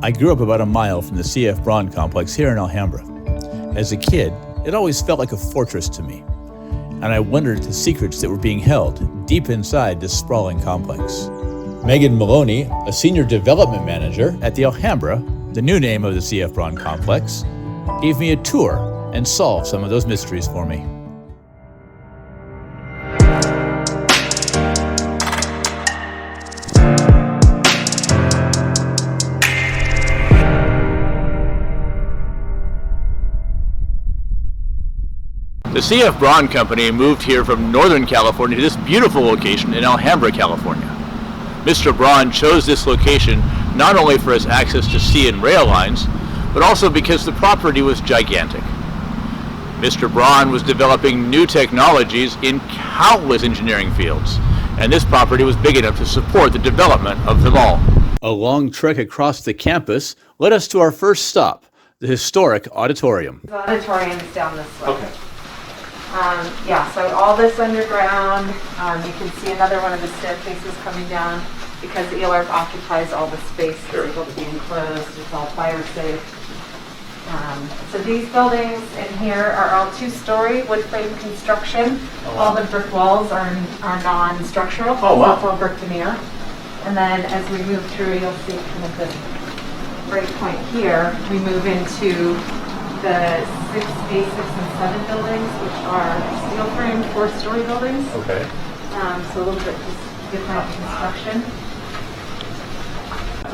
I grew up about a mile from the C.F. Braun complex here in Alhambra. As a kid, it always felt like a fortress to me, and I wondered at the secrets that were being held deep inside this sprawling complex. Megan Maloney, a senior development manager at the Alhambra, the new name of the C.F. Braun complex, gave me a tour and solved some of those mysteries for me. The C.F. Braun Company moved here from Northern California to this beautiful location in Alhambra, California. Mr. Braun chose this location not only for its access to sea and rail lines, but also because the property was gigantic. Mr. Braun was developing new technologies in countless engineering fields, and this property was big enough to support the development of them all. A long trek across the campus led us to our first stop, the historic Auditorium. The auditorium is down this way. Okay. So all this underground, you can see another one of the staircases coming down because the ELARP occupies all the space. It's able to be enclosed, it's all fire safe. So these buildings in here are all two-story wood frame construction. Oh, wow. All the brick walls are non-structural. Oh, wow. It's all brick veneer. And then as we move through, you'll see kind of the break point here. We move into the 6A, 6, and 7 buildings, which are steel frame 4-story buildings. Okay. So a little bit just different construction.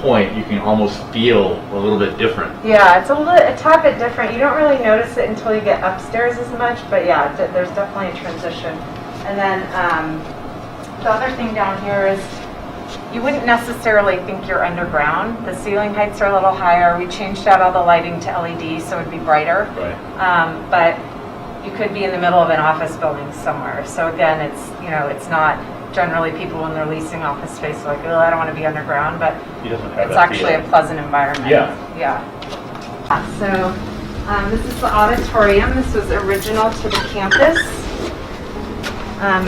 Point, you can almost feel a little bit different. Yeah, it's a tad bit different. You don't really notice it until you get upstairs as much, but yeah, there's definitely a transition. And then the other thing down here is you wouldn't necessarily think you're underground. The ceiling heights are a little higher. We changed out all the lighting to LED so it'd be brighter. Right. But you could be in the middle of an office building somewhere. So again, it's not generally people when they're leasing office space are like, oh, I don't want to be underground, but it's actually a pleasant environment. Yeah. So this is the auditorium. This was original to the campus.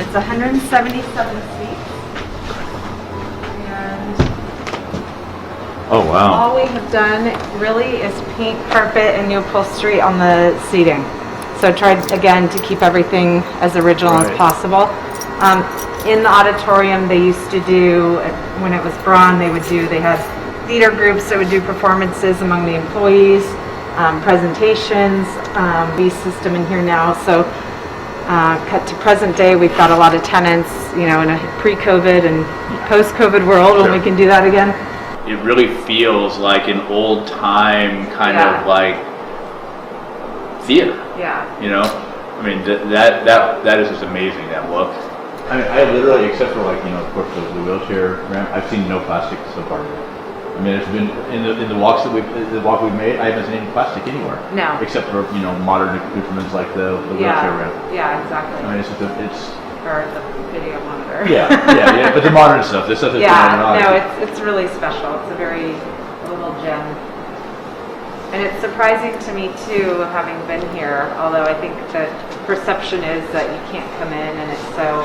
It's 177 seats. Oh, wow. All we have done really is paint, carpet, and new upholstery on the seating. So tried again to keep everything as original as possible. In the auditorium, they used to do, when it was Braun, they had theater groups that would do performances among the employees, presentations, system in here now. So cut to present day, we've got a lot of tenants, in a pre-COVID and post-COVID world when we can do that again. It really feels like an old time kind of like theater. Yeah. I mean that is just amazing, that look. I mean, I literally, except for of course the wheelchair ramp, I've seen no plastic so far. I mean, it's been in the walk we've made, I haven't seen any plastic anywhere. No. Except for modern accoutrements like the wheelchair ramp. Yeah, exactly. I mean, it's or the video monitor. Yeah. But the modern stuff, the stuff that's going on. No, it's really special. It's a little gem. And it's surprising to me too, having been here, although I think the perception is that you can't come in and it's so,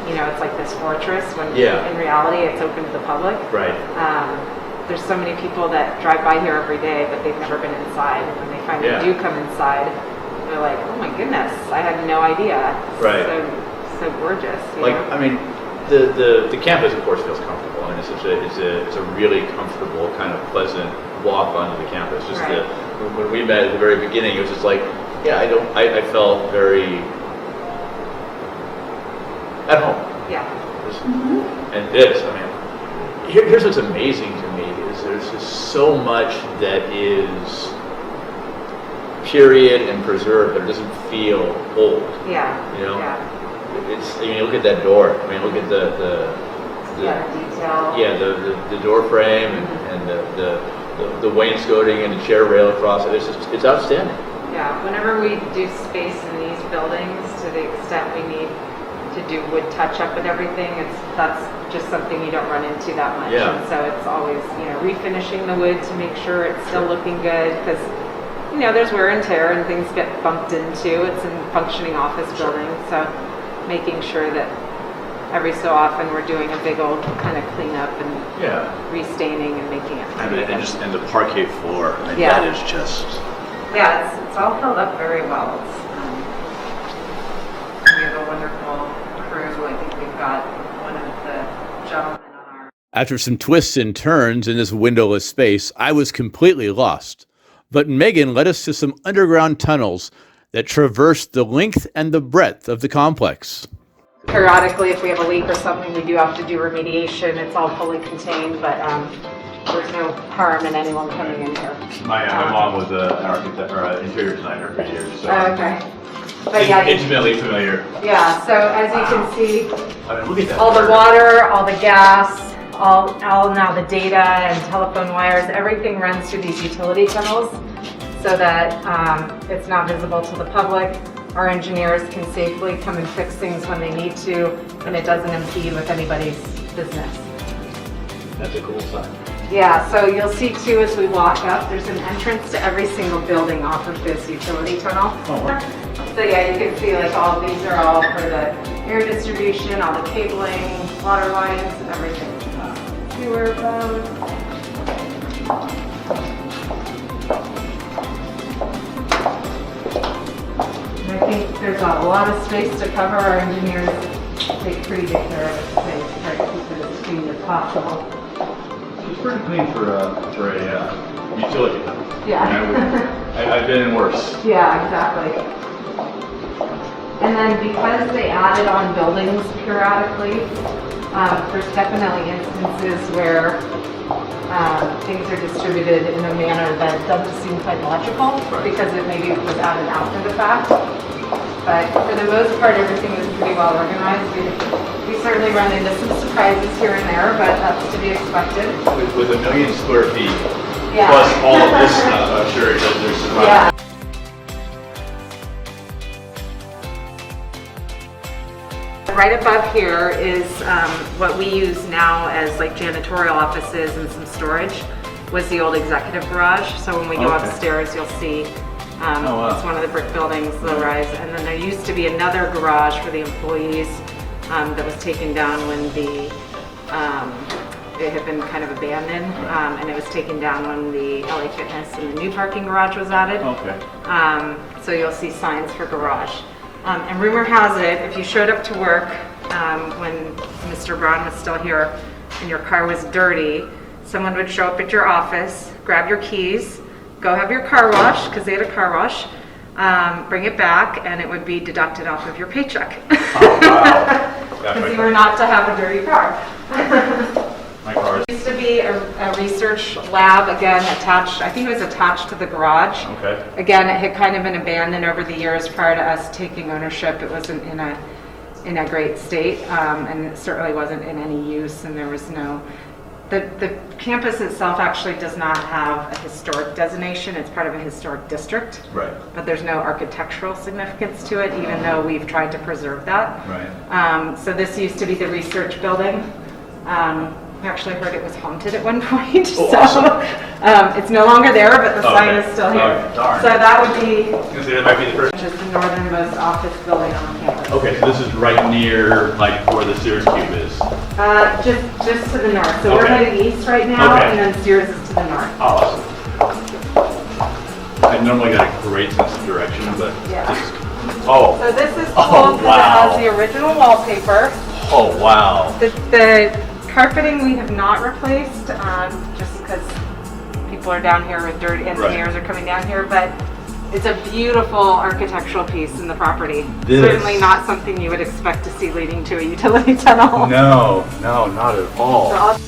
it's like this fortress when in reality it's open to the public. Right. There's so many people that drive by here every day, but they've never been inside. And when they finally do come inside, they're like, oh my goodness, I had no idea. Right. So gorgeous. I mean, the campus of course feels comfortable. I mean, it's a really comfortable kind of pleasant walk onto the campus. Just when we met at the very beginning, it was just like, I felt very at home. Yeah. And this, I mean, here's what's amazing to me is there's just so much that is period and preserved, but it doesn't feel old. Yeah. It's. I mean, look at that door. I mean, look at the detail. Yeah, the door frame and the wainscoting and the chair rail across it. It's outstanding. Yeah. Whenever we do space in these buildings, to the extent we need to do wood touch-up and everything, that's just something you don't run into that much. Yeah. And so it's always refinishing the wood to make sure it's still looking good because. There's wear and tear and things get bumped into. It's a functioning office building, so making sure that every so often we're doing a big old kind of cleanup and restaining and making it pretty. And the parquet floor, Yeah. that is just... Yeah, it's all held up very well. We have a wonderful crew. I think we've got one of the gentlemen on our... After some twists and turns in this windowless space, I was completely lost. But Megan led us to some underground tunnels that traverse the length and the breadth of the complex. Periodically, if we have a leak or something, we do have to do remediation. It's all fully contained, but there's no harm in anyone coming in here. My mom was an architect or an interior designer for years, so okay. But yeah, intimately familiar. Yeah, so as you can see, Look at that. all the water, all the gas, all now the data and telephone wires, everything runs through these utility tunnels so that it's not visible to the public. Our engineers can safely come and fix things when they need to, and it doesn't impede with anybody's business. That's a cool sign. Yeah, so you'll see too as we walk up, there's an entrance to every single building off of this utility tunnel. Oh, wow. So yeah, you can see like all these are all for the air distribution, all the cabling, water lines, everything. Sewer phone. And I think there's a lot of space to cover. Our engineers take pretty good care of it. They try to keep it as clean as possible. It's pretty clean for a utility tunnel. Yeah. I've been in worse. Yeah, exactly. And then because they added on buildings periodically, there's definitely instances where things are distributed in a manner that doesn't seem quite logical because it maybe was added after the fact. But for the most part, everything is pretty well organized. We certainly run into some surprises here and there, but that's to be expected. With 1 million square feet, Yeah. plus all of this stuff, I'm sure there's some... Yeah. Right above here is what we use now as like janitorial offices and some storage was the old executive garage. So when we go upstairs, you'll see it's one of the brick buildings, low rise. And then there used to be another garage for the employees that was taken down when it had been kind of abandoned, and it was taken down when the LA Fitness and the new parking garage was added. So you'll see signs for garage. And rumor has it, if you showed up to work when Mr. Braun was still here and your car was dirty, someone would show up at your office, grab your keys, go have your car washed, because they had a car wash, bring it back, and it would be deducted off of your paycheck. Oh, wow. Because you were not to have a dirty car. My car There used to be a research lab, again, attached, I think it was attached to the garage. Okay. Again, it had kind of been abandoned over the years prior to us taking ownership. It wasn't in a great state, and it certainly wasn't in any use, and there was no... The campus itself actually does not have a historic designation. It's part of a historic district. Right. But there's no architectural significance to it, even though we've tried to preserve that. Right. So this used to be the research building. I actually heard it was haunted at one point. Awesome. It's no longer there, but the sign is still here. Oh, darn. So that would be That might be the first. just the northernmost office building on campus. Okay, so this is right near, like, where the Sears Cube is. Just to the north. So we're heading east right now, and then Sears is to the north. Awesome. I normally got a great sense of direction, but Yeah. this is... Oh. So this is cool because it has the original wallpaper. Oh, wow. The carpeting we have not replaced, just because people are down here with dirty engineers are coming down here, but it's a beautiful architectural piece in the property. Certainly not something you would expect to see leading to a utility tunnel. No, not at all. So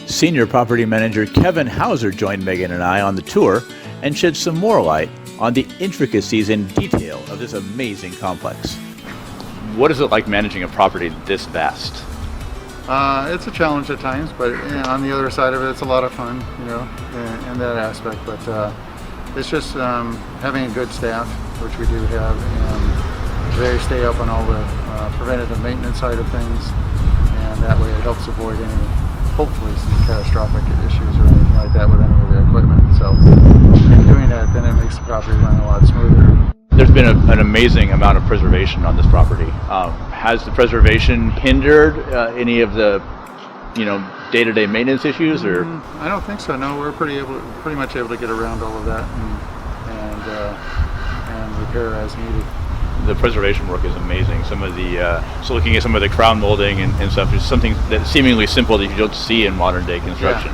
Senior Property Manager Kevin Hauser joined Megan and I on the tour and shed some more light on the intricacies and detail of this amazing complex. What is it like managing a property this vast? It's a challenge at times, but on the other side of it, it's a lot of fun, in that aspect. But it's just having a good staff, which we do have, and they stay up on all the preventative maintenance side of things, and that way it helps avoid any, hopefully, some catastrophic issues or anything like that with any of the equipment. So in doing that, then it makes the property run a lot smoother. There's been an amazing amount of preservation on this property. Has the preservation hindered any of the, day-to-day maintenance issues, or? I don't think so. No, we're pretty much able to get around all of that and repair as needed. The preservation work is amazing. Some of the so looking at some of the crown molding and stuff is something that's seemingly simple that you don't see in modern day construction.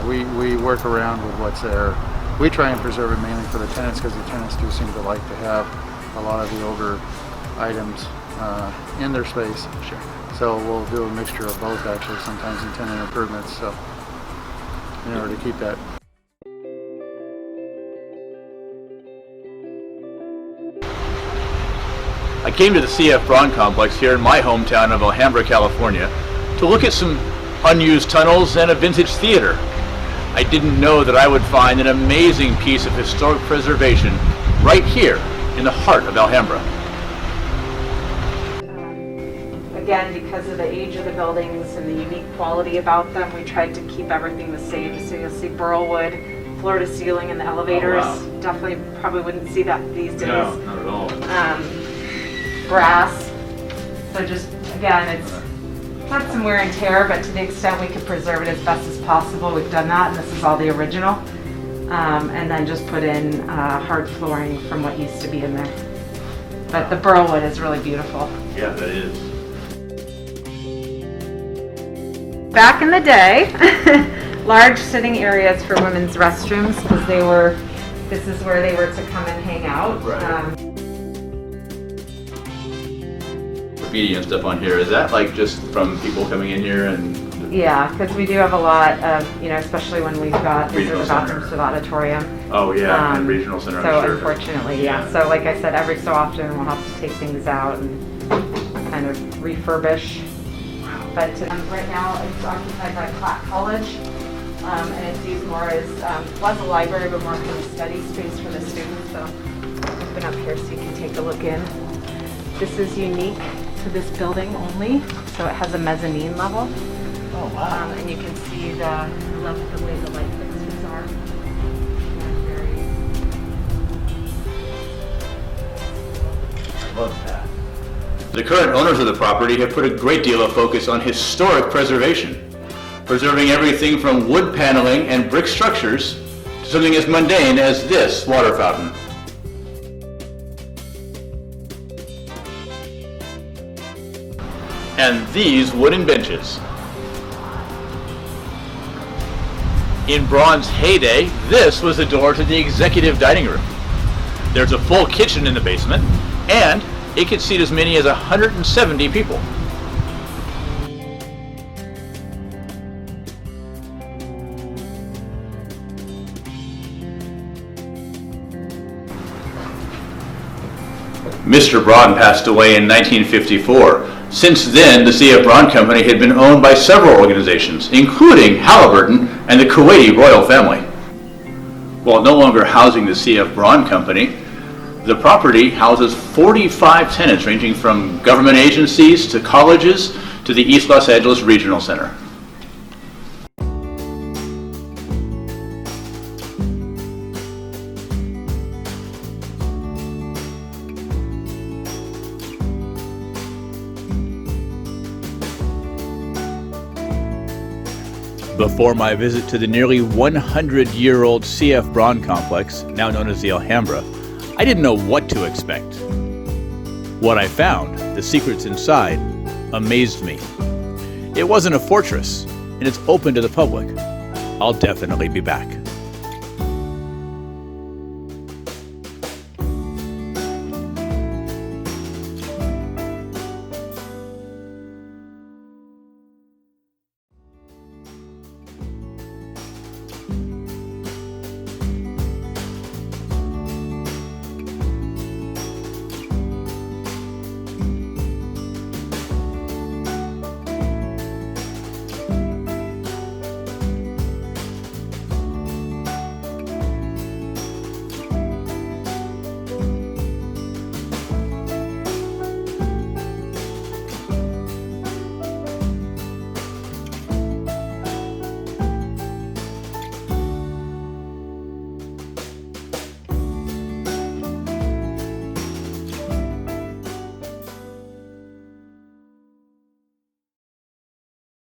We work around with what's there. We try and preserve it mainly for the tenants, because the tenants do seem to like to have a lot of the older items in their space. Sure. So we'll do a mixture of both, actually, sometimes in tenant improvements, so in order to keep that. I came to the CF Braun complex here in my hometown of Alhambra, California, to look at some unused tunnels and a vintage theater. I didn't know that I would find an amazing piece of historic preservation right here in the heart of Alhambra. Again, because of the age of the buildings and the unique quality about them, we tried to keep everything the same. So you'll see burl wood, floor to ceiling in the elevators. Oh, wow. Definitely probably wouldn't see that these days. No, not at all. Brass. So just, again, it's had some wear and tear, but to the extent we could preserve it as best as possible, we've done that, and this is all the original. And then just put in hard flooring from what used to be in there. But the burl wood is really beautiful. Yeah, that is. Back in the day, large sitting areas for women's restrooms, because this is where they were to come and hang out. Right. Graffiti and stuff on here, is that like just from people coming in here and? Yeah, because we do have a lot of, especially when we've got, these are the Regional bathrooms center. for the auditorium. Oh yeah, and regional center. So I'm sure. unfortunately, yeah. So like I said, every so often we'll have to take things out and kind of refurbish. But right now it's occupied by Platt College, and it's used more as, was a library, but more kind of study space for the students. So I'll open up here so you can take a look in. This is unique to this building only, so it has a mezzanine level. Oh wow. And you can see I love the way the light fixtures are. I love that. The current owners of the property have put a great deal of focus on historic preservation, preserving everything from wood paneling and brick structures to something as mundane as this water fountain. And these wooden benches. In Braun's heyday, this was the door to the executive dining room. There's a full kitchen in the basement, and it could seat as many as 170 people. Mr. Braun passed away in 1954. Since then, the CF Braun Company had been owned by several organizations, including Halliburton and the Kuwaiti royal family. While no longer housing the CF Braun Company, the property houses 45 tenants ranging from government agencies to colleges to the East Los Angeles Regional Center. Before my visit to the nearly 100-year-old CF Braun complex, now known as the Alhambra, I didn't know what to expect. What I found, the secrets inside, amazed me. It wasn't a fortress, and it's open to the public. I'll definitely be back.